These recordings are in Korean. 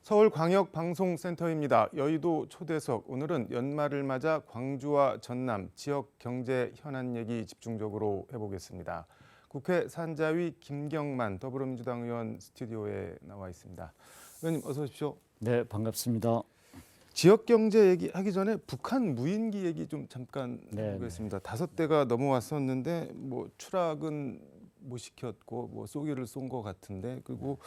서울광역방송센터입니다. 여의도 초대석, 오늘은 연말을 맞아 광주와 전남 지역 경제 현안 얘기 집중적으로 해보겠습니다. 국회 산자위 김경만 더불어민주당 의원 스튜디오에 나와 있습니다. 의원님 어서 오십시오. 네, 반갑습니다. 지역 경제 얘기하기 전에 북한 무인기 얘기 좀 잠깐 네, 해보겠습니다. 5대가 넘어왔었는데 뭐 추락은 못 시켰고 뭐 쏘기를 쏜 것 같은데, 그리고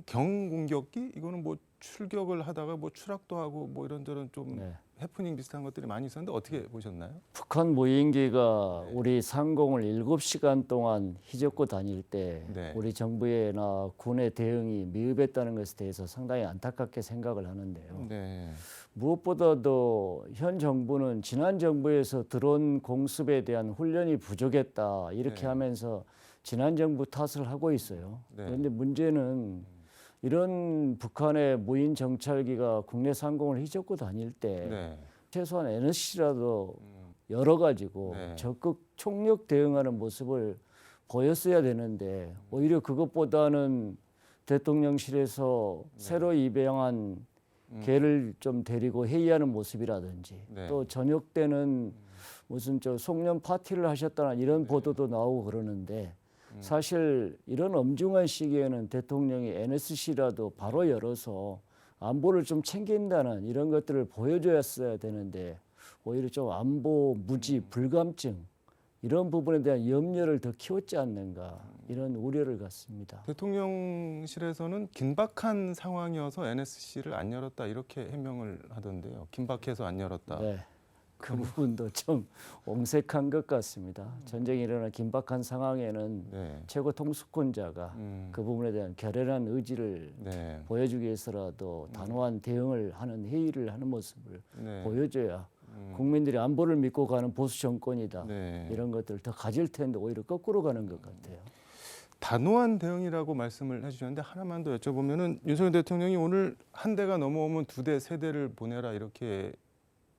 경공격기 이거는 뭐 출격을 하다가 뭐 추락도 하고 뭐 이런저런 좀 네. 해프닝 비슷한 것들이 많이 있었는데 어떻게 보셨나요? 북한 무인기가 우리 상공을 7시간 동안 휘젓고 다닐 때 네. 우리 정부나 군의 대응이 미흡했다는 것에 대해서 상당히 안타깝게 생각을 하는데요. 네. 무엇보다도 현 정부는 지난 정부에서 드론 공습에 대한 훈련이 부족했다 이렇게 네. 하면서 지난 정부 탓을 하고 있어요. 네. 그런데 문제는 이런 북한의 무인 정찰기가 국내 상공을 휘젓고 다닐 때 네. 최소한 NSC라도 열어가지고 네. 적극 총력 대응하는 모습을 보였어야 되는데 오히려 그것보다는 대통령실에서 새로 입양한 개를 좀 데리고 회의하는 모습이라든지 네. 또 저녁 때는 무슨 저 송년 파티를 하셨다는 이런 보도도 나오고 그러는데 사실 이런 엄중한 시기에는 대통령이 NSC라도 바로 열어서 안보를 좀 챙긴다는 이런 것들을 보여줘야 되는데 오히려 좀 안보 무지 불감증 이런 부분에 대한 염려를 더 키웠지 않는가 이런 우려를 갖습니다. 대통령실에서는 긴박한 상황이어서 NSC를 안 열었다 이렇게 해명을 하던데요. 긴박해서 안 열었다. 네. 그 부분도 좀 옹색한 것 같습니다. 전쟁이 일어나 긴박한 상황에는 네. 최고 통수권자가 그 부분에 대한 결연한 의지를 네. 보여주기 위해서라도 단호한 대응을 하는 회의를 하는 모습을 네. 보여줘야 국민들이 안보를 믿고 가는 보수 정권이다. 네. 이런 것들을 더 가질 텐데 오히려 거꾸로 가는 것 같아요. 단호한 대응이라고 말씀을 해주셨는데 하나만 더 여쭤보면은 윤석열 대통령이 오늘 한 대가 넘어오면 2대, 3대를 보내라 이렇게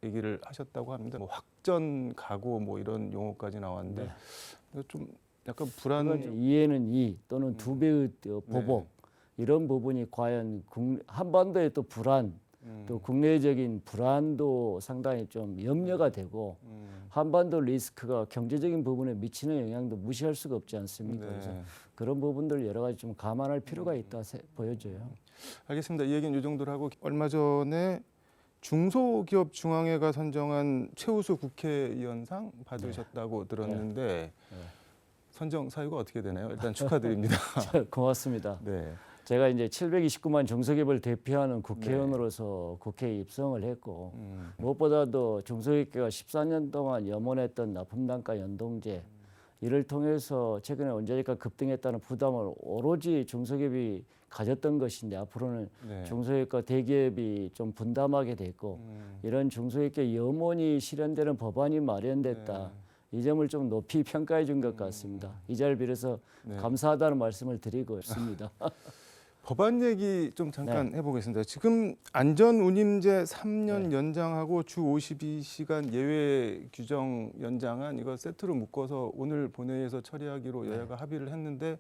얘기를 하셨다고 합니다. 뭐 확전 각오 뭐 이런 용어까지 나왔는데 좀 약간 불안. 이해는 이 또는 2배의 보복 네. 이런 부분이 과연 한반도의 또 불안 또 국내적인 불안도 상당히 좀 염려가 되고 한반도 리스크가 경제적인 부분에 미치는 영향도 무시할 수가 없지 않습니까? 네. 그래서 그런 부분들 여러 가지 좀 감안할 필요가 있다 보여져요. 알겠습니다. 이 얘기는 이 정도로 하고, 얼마 전에 중소기업 중앙회가 선정한 최우수 국회의원상 받으셨다고 들었는데 선정 사유가 어떻게 되나요? 일단 축하드립니다. 고맙습니다. 네. 제가 이제 729만 중소기업을 대표하는 국회의원으로서 국회에 입성을 했고 무엇보다도 중소기업계가 14년 동안 염원했던 납품단가 연동제 이를 통해서 최근에 원자재가 급등했다는 부담을 오로지 중소기업이 가졌던 것인데 앞으로는 네. 중소기업과 대기업이 좀 분담하게 됐고 이런 중소기업계 염원이 실현되는 법안이 마련됐다. 이 점을 좀 높이 평가해 준 것 같습니다. 이 자리를 빌어서 감사하다는 말씀을 드리고 있습니다. 법안 얘기 좀 잠깐 해보겠습니다. 지금 안전운임제 3년 연장하고 주 52시간 예외 규정 연장안 이거 세트로 묶어서 오늘 본회의에서 처리하기로 여야가 합의를 했는데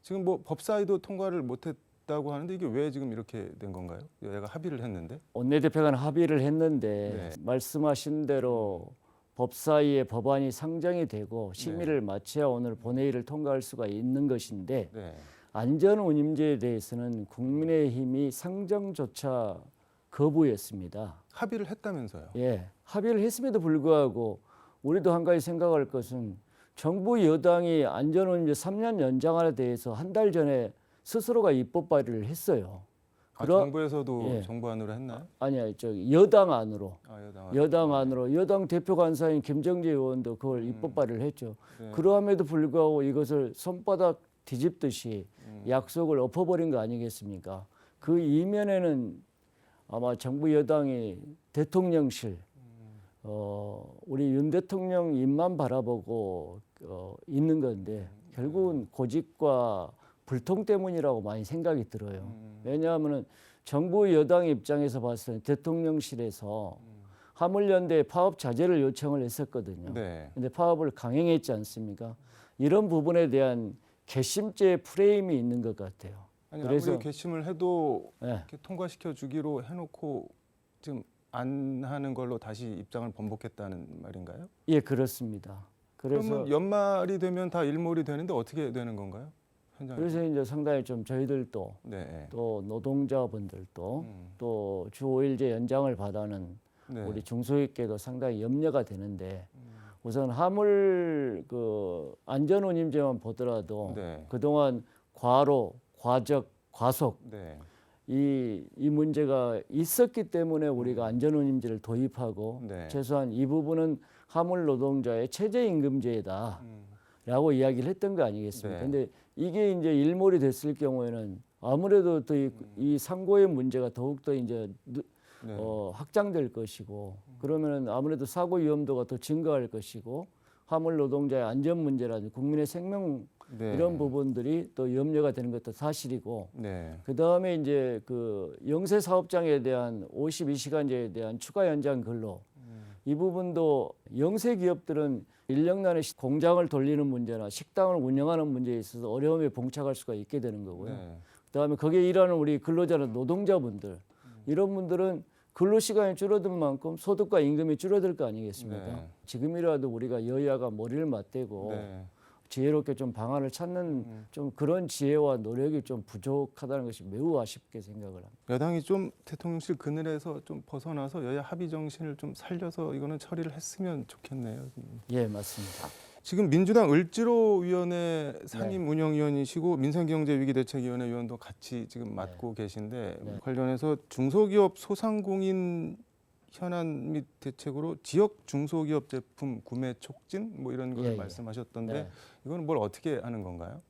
지금 뭐 법사위도 통과를 못했다고 하는데 이게 왜 지금 이렇게 된 건가요? 여야가 합의를 했는데. 원내대표간 합의를 했는데 말씀하신 대로 법사위에 법안이 상정이 되고 심의를 마쳐야 오늘 본회의를 통과할 수가 있는 것인데 안전운임제에 대해서는 국민의힘이 상정조차 거부했습니다. 합의를 했다면서요? 예, 합의를 했음에도 불구하고 우리도 한 가지 생각할 것은 정부 여당이 안전운임제 3년 연장안에 대해서 한 달 전에 스스로가 입법 발의를 했어요. 정부에서도 정부안으로 했나요? 아니요, 여당 안으로. 여당 안으로. 여당 대표 간사인 김정재 의원도 그걸 입법 발의를 했죠. 그러함에도 불구하고 이것을 손바닥 뒤집듯이 약속을 엎어버린 거 아니겠습니까? 그 이면에는 아마 정부 여당이 대통령실, 우리 윤 대통령 입만 바라보고 있는 건데 결국은 고집과 불통 때문이라고 많이 생각이 들어요. 왜냐하면 정부 여당 입장에서 봤을 때 대통령실에서 화물연대 파업 자제를 요청을 했었거든요. 근데 파업을 강행했지 않습니까? 이런 부분에 대한 괘씸죄 프레임이 있는 것 같아요. 아니, 그래서 아무리 개심을 해도 네. 이렇게 통과시켜 주기로 해놓고 지금 안 하는 걸로 다시 입장을 번복했다는 말인가요? 예, 그렇습니다. 그래서 그러면 연말이 되면 다 일몰이 되는데 어떻게 되는 건가요? 현장에서? 그래서 이제 상당히 좀 저희들도 네. 또 노동자분들도 음. 또 주 5일제 연장을 받아는 네. 우리 중소기업계도 상당히 염려가 되는데 우선 화물 그 안전운임제만 보더라도 네. 그동안 과로, 과적, 과속 네. 이 문제가 있었기 때문에 우리가 안전운임제를 도입하고 네. 최소한 이 부분은 화물 노동자의 최저임금제다. 라고 이야기를 했던 거 아니겠습니까? 네. 근데 이게 이제 일몰이 됐을 경우에는 아무래도 또 이 상고의 문제가 더욱더 이제 네. 확장될 것이고 그러면은 아무래도 사고 위험도가 더 증가할 것이고 화물 노동자의 안전 문제라든지 국민의 생명 네. 이런 부분들이 또 염려가 되는 것도 사실이고 네. 그 다음에 이제 그 영세 사업장에 대한 52시간제에 대한 추가 연장 근로 이 부분도 영세 기업들은 인력난에 공장을 돌리는 문제나 식당을 운영하는 문제에 있어서 어려움에 봉착할 수가 있게 되는 거고요. 네. 그다음에 거기에 일하는 우리 근로자는 노동자분들 이런 분들은 근로 시간이 줄어든 만큼 소득과 임금이 줄어들 거 아니겠습니까? 네. 지금이라도 우리가 여야가 머리를 맞대고 네. 지혜롭게 좀 방안을 찾는 좀 그런 지혜와 노력이 좀 부족하다는 것이 매우 아쉽게 생각을 합니다. 여당이 좀 대통령실 그늘에서 좀 벗어나서 여야 합의 정신을 좀 살려서 이거는 처리를 했으면 좋겠네요. 예, 맞습니다. 지금 민주당 을지로위원회 네. 상임 운영위원이시고 민생경제위기대책위원회 위원도 같이 지금 맡고 계신데 네. 관련해서 중소기업 소상공인 현안 및 대책으로 지역 중소기업 제품 구매 촉진 뭐 이런 걸 예, 예. 말씀하셨던데 네. 이거는 뭘 어떻게 하는 건가요?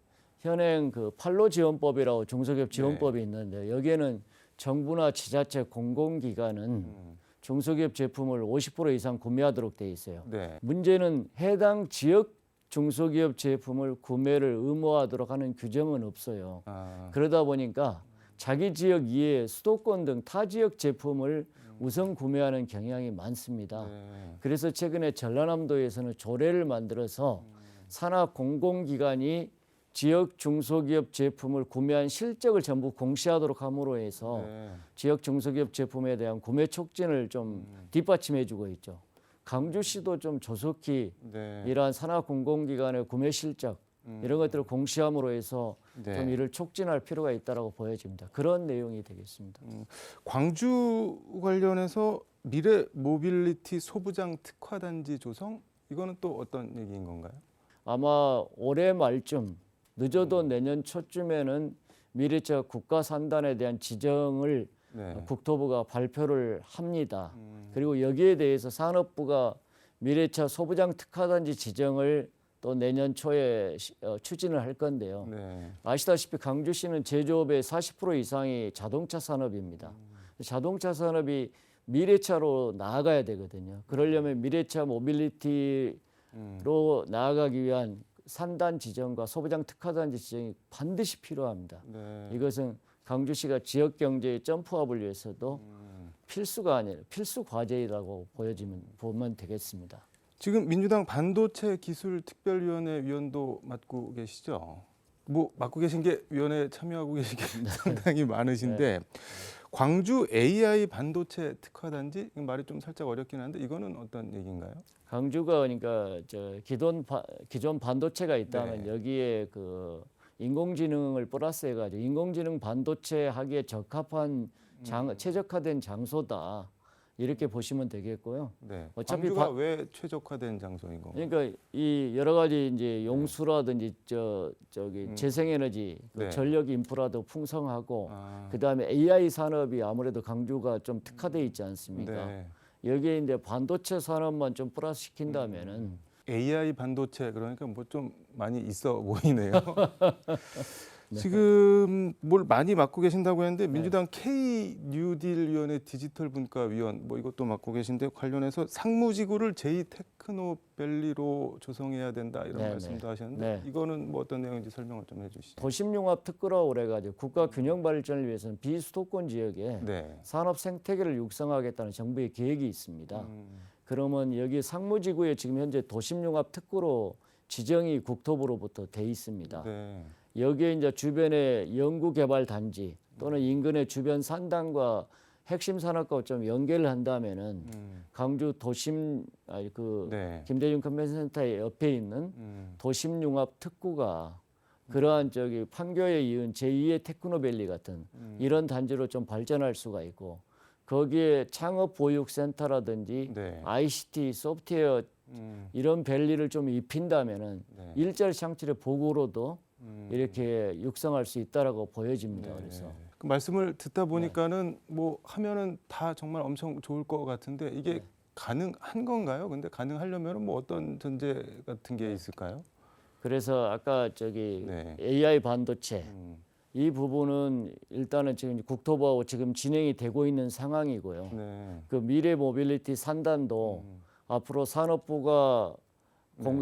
현행 그 판로 지원법이라고 중소기업 지원법이 있는데 여기에는 정부나 지자체 공공기관은 중소기업 제품을 50% 이상 구매하도록 돼 있어요. 네. 문제는 해당 지역 중소기업 제품을 구매를 의무화하도록 하는 규정은 없어요. 아, 그러다 보니까 자기 지역 이외에 수도권 등 타 지역 제품을 우선 구매하는 경향이 많습니다. 네. 그래서 최근에 전라남도에서는 조례를 만들어서 산하 공공기관이 지역 중소기업 제품을 구매한 실적을 전부 공시하도록 함으로 해서 네. 지역 중소기업 제품에 대한 구매 촉진을 좀 뒷받침해주고 있죠. 강주시도 좀 조속히 네. 이러한 산하 공공기관의 구매 실적 이런 것들을 공시함으로 해서 네. 좀 이를 촉진할 필요가 있다고 보여집니다. 그런 내용이 되겠습니다. 광주 관련해서 미래 모빌리티 소부장 특화단지 조성 이거는 또 어떤 얘기인 건가요? 아마 올해 말쯤 늦어도 내년 초쯤에는 미래차 국가산단에 대한 지정을 네. 국토부가 발표를 합니다. 그리고 여기에 대해서 산업부가 미래차 소부장 특화단지 지정을 또 내년 초에 추진을 할 건데요. 네. 아시다시피 강주시는 제조업의 40% 이상이 자동차 산업입니다. 자동차 산업이 미래차로 나아가야 되거든요. 그러려면 미래차 모빌리티로 나아가기 위한 산단 지정과 소부장 특화단지 지정이 반드시 필요합니다. 네. 이것은 강주시가 지역 경제의 점프업을 위해서도 필수가 아니라 필수 과제라고 보면 되겠습니다. 지금 민주당 반도체 기술 특별위원회 위원도 맡고 계시죠? 뭐 맡고 계신 게 위원회에 참여하고 계신 게 상당히 많으신데 광주 AI 반도체 특화단지 이건 말이 좀 살짝 어렵긴 한데 이거는 어떤 얘기인가요? 강주가 그러니까 기존 반도체가 있다면 네. 여기에 그 인공지능을 플러스해가지고 인공지능 반도체 하기에 적합한 최적화된 장소다 이렇게 보시면 되겠고요. 네. 어차피 광주가 왜 최적화된 장소인 건가요? 그러니까 이 여러 가지 이제 용수라든지 재생에너지 그 네. 전력 인프라도 풍성하고 아, 그 다음에 AI 산업이 아무래도 강주가 좀 특화돼 있지 않습니까? 네. 여기에 이제 반도체 산업만 좀 플러스 시킨다면은 AI 반도체 그러니까 뭐 좀 많이 있어 보이네요. 지금 뭘 많이 맡고 계신다고 했는데 민주당 K 뉴딜 위원회 디지털 분과 위원 뭐 이것도 맡고 계신데 관련해서 상무지구를 제2 테크노밸리로 조성해야 된다 이런 네, 말씀도 네. 하셨는데 네. 이거는 뭐 어떤 내용인지 설명을 좀 해주시죠. 도심융합 특구라고 그래가지고 국가 균형 발전을 위해서는 비수도권 지역에 네. 산업 생태계를 육성하겠다는 정부의 계획이 있습니다. 그러면 여기 상무지구에 지금 현재 도심융합 특구로 지정이 국토부로부터 돼 있습니다. 네. 여기에 이제 주변의 연구개발 단지 또는 인근의 주변 산단과 핵심 산업과 좀 연계를 한다면은 강주 도심 네. 김대중 컨벤션 센터 옆에 있는 도심 융합 특구가 그러한 판교에 이은 제2의 테크노밸리 같은 이런 단지로 좀 발전할 수가 있고 거기에 창업 보육 센터라든지 네. ICT 소프트웨어 이런 밸리를 좀 입힌다면은 네. 일자리 창출의 보고로도 이렇게 육성할 수 있다라고 보여집니다. 네. 그래서 그 말씀을 듣다 보니까는 뭐 하면은 다 정말 엄청 좋을 것 같은데 이게 네. 가능한 건가요? 근데 가능하려면 뭐 어떤 전제 같은 게 있을까요? 그래서 아까 네. AI 반도체 음, 이 부분은 일단은 지금 국토부하고 지금 진행이 되고 있는 상황이고요. 네. 그 미래 모빌리티 산단도 앞으로 산업부가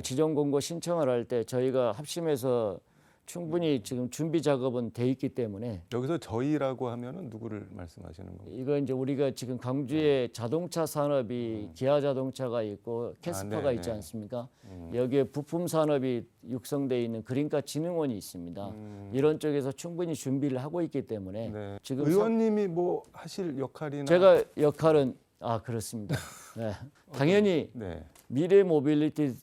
지정 공고 신청을 할 때 저희가 합심해서 충분히 지금 준비 작업은 돼 있기 때문에 여기서 저희라고 하면은 누구를 말씀하시는 건가요? 이거 이제 우리가 지금 강주에 자동차 산업이 기아 자동차가 있고 캐스퍼가 네, 있지 네. 않습니까? 여기에 부품 산업이 육성돼 있는 그린카 진흥원이 있습니다. 이런 쪽에서 충분히 준비를 하고 있기 때문에 네. 지금 의원님이 뭐 하실 역할이나 제가 역할은 그렇습니다. 네. 당연히 네. 미래 모빌리티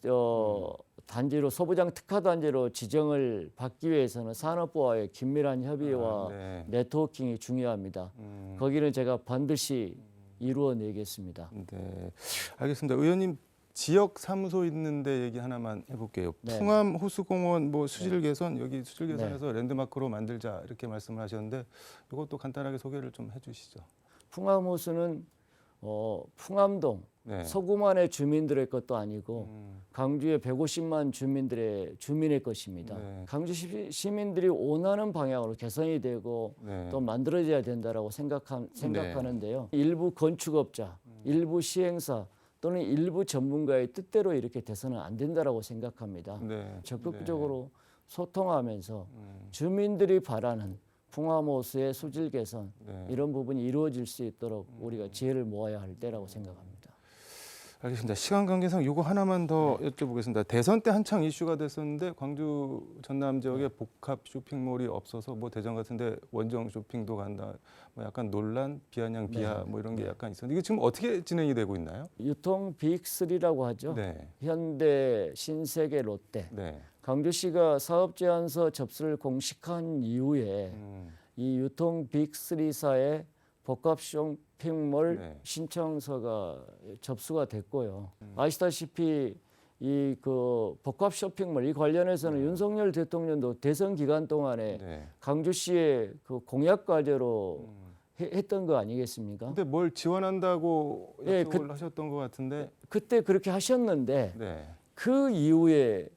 단지로 소부장 특화 단지로 지정을 받기 위해서는 산업부와의 긴밀한 협의와 네. 네트워킹이 중요합니다. 거기는 제가 반드시 이루어내겠습니다. 네. 알겠습니다. 의원님 지역 사무소 있는데 얘기 하나만 해볼게요. 네. 풍암 호수공원 뭐 수질 개선 여기 수질 개선해서 랜드마크로 만들자 이렇게 말씀을 하셨는데 이것도 간단하게 소개를 좀 해주시죠. 풍암호수는 풍암동 네. 서구만의 주민들의 것도 아니고 강주의 150만 주민의 것입니다. 네. 강주 시민들이 원하는 방향으로 개선이 되고 네. 또 만들어져야 된다라고 생각하는데요. 일부 건축업자, 일부 시행사 또는 일부 전문가의 뜻대로 이렇게 돼서는 안 된다라고 생각합니다. 네. 적극적으로 소통하면서 주민들이 바라는 풍암호수의 수질 개선 네. 이런 부분이 이루어질 수 있도록 우리가 지혜를 모아야 할 때라고 생각합니다. 알겠습니다. 시간 관계상 요거 하나만 더 여쭤보겠습니다. 대선 때 한창 이슈가 됐었는데 광주 전남 지역에 복합 쇼핑몰이 없어서 뭐 대전 같은데 원정 쇼핑도 간다. 뭐 약간 논란, 비아냥 비하 뭐 이런 게 약간 있었는데 이게 지금 어떻게 진행이 되고 있나요? 유통 빅3라고 하죠. 네. 현대, 신세계, 롯데. 네. 강주시가 사업 제안서 접수를 공식한 이후에 이 유통 빅3사의 복합 쇼핑몰 네. 신청서가 접수가 됐고요. 아시다시피 이 복합 쇼핑몰 이 관련해서는 윤석열 대통령도 대선 기간 동안에 네. 강주시의 그 공약 과제로 했던 거 아니겠습니까? 근데 뭘 지원한다고 예, 약속을 하셨던 것 같은데. 그때 그렇게 하셨는데 네. 그 이후에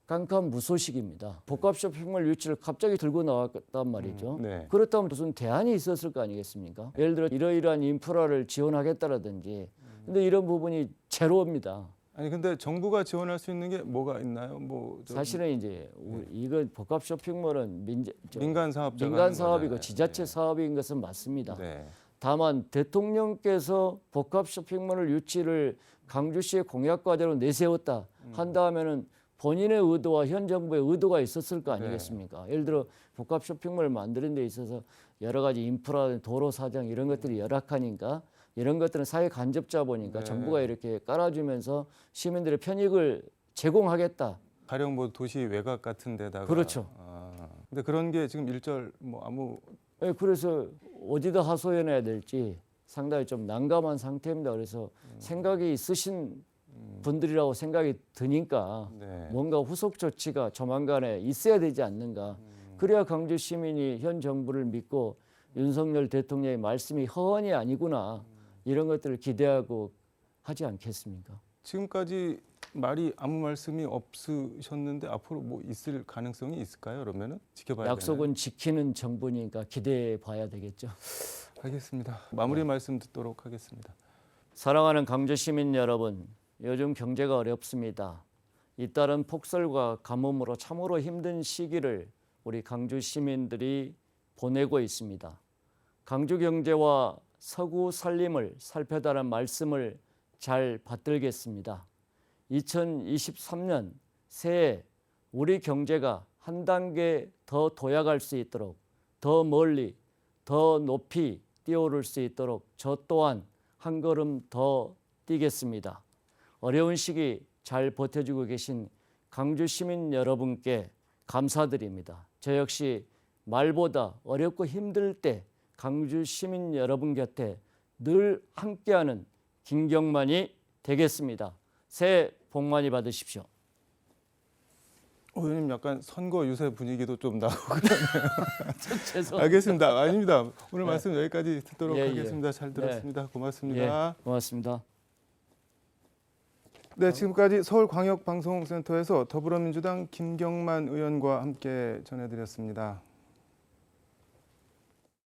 깜깜 무소식입니다. 복합 쇼핑몰 유치를 갑자기 들고 나왔단 말이죠. 네. 그렇다면 무슨 대안이 있었을 거 아니겠습니까? 예를 들어 이러이러한 인프라를 지원하겠다라든지. 근데 이런 부분이 제로입니다. 아니 근데 정부가 지원할 수 있는 게 뭐가 있나요? 사실은 이제 이건 복합 쇼핑몰은 민간 사업자가 민간 하는 사업이고 거잖아요. 지자체 사업인 것은 맞습니다. 네. 다만 대통령께서 복합 쇼핑몰 유치를 강주시의 공약 과제로 내세웠다 한다면은 본인의 의도와 현 정부의 의도가 있었을 거 아니겠습니까? 예를 들어 복합 쇼핑몰 만드는 데 있어서 여러 가지 인프라, 도로 사정 이런 것들이 열악하니까 이런 것들은 사회 간접자 보니까 정부가 이렇게 깔아주면서 시민들의 편익을 제공하겠다. 가령 뭐 도시 외곽 같은 데다가. 그렇죠. 근데 그런 게 지금 일절 뭐 아무. 네, 그래서 어디다 하소연해야 될지 상당히 좀 난감한 상태입니다. 그래서 생각이 있으신 분들이라고 생각이 드니까 네. 뭔가 후속 조치가 조만간에 있어야 되지 않는가. 그래야 강주 시민이 현 정부를 믿고 윤석열 대통령의 말씀이 허언이 아니구나. 이런 것들을 기대하고 하지 않겠습니까? 지금까지 말이 아무 말씀이 없으셨는데 앞으로 뭐 있을 가능성이 있을까요? 그러면은 지켜봐야 약속은 지키는 정부니까 기대해 봐야 되겠죠. 알겠습니다. 마무리 말씀 듣도록 하겠습니다. 사랑하는 강주 시민 여러분, 요즘 경제가 어렵습니다. 잇따른 폭설과 가뭄으로 참으로 힘든 시기를 우리 강주 시민들이 보내고 있습니다. 강주 경제와 서구 살림을 살펴달라는 말씀을 잘 받들겠습니다. 2023년 새해 우리 경제가 한 단계 더 도약할 수 있도록 더 멀리 더 높이 뛰어오를 수 있도록 저 또한 한 걸음 더 뛰겠습니다. 어려운 시기 잘 버텨주고 계신 강주 시민 여러분께 감사드립니다. 저 역시 말보다 어렵고 힘들 때 강주 시민 여러분 곁에 늘 함께하는 김경만이 되겠습니다. 새해 복 많이 받으십시오. 의원님 약간 선거 유세 분위기도 좀 나오고 죄송합니다. 알겠습니다. 아닙니다. 오늘 네. 말씀 여기까지 듣도록 예, 예. 하겠습니다. 잘 들었습니다. 고맙습니다. 예, 고맙습니다. 네, 지금까지 서울광역방송센터에서 더불어민주당 김경만 의원과 함께 전해드렸습니다.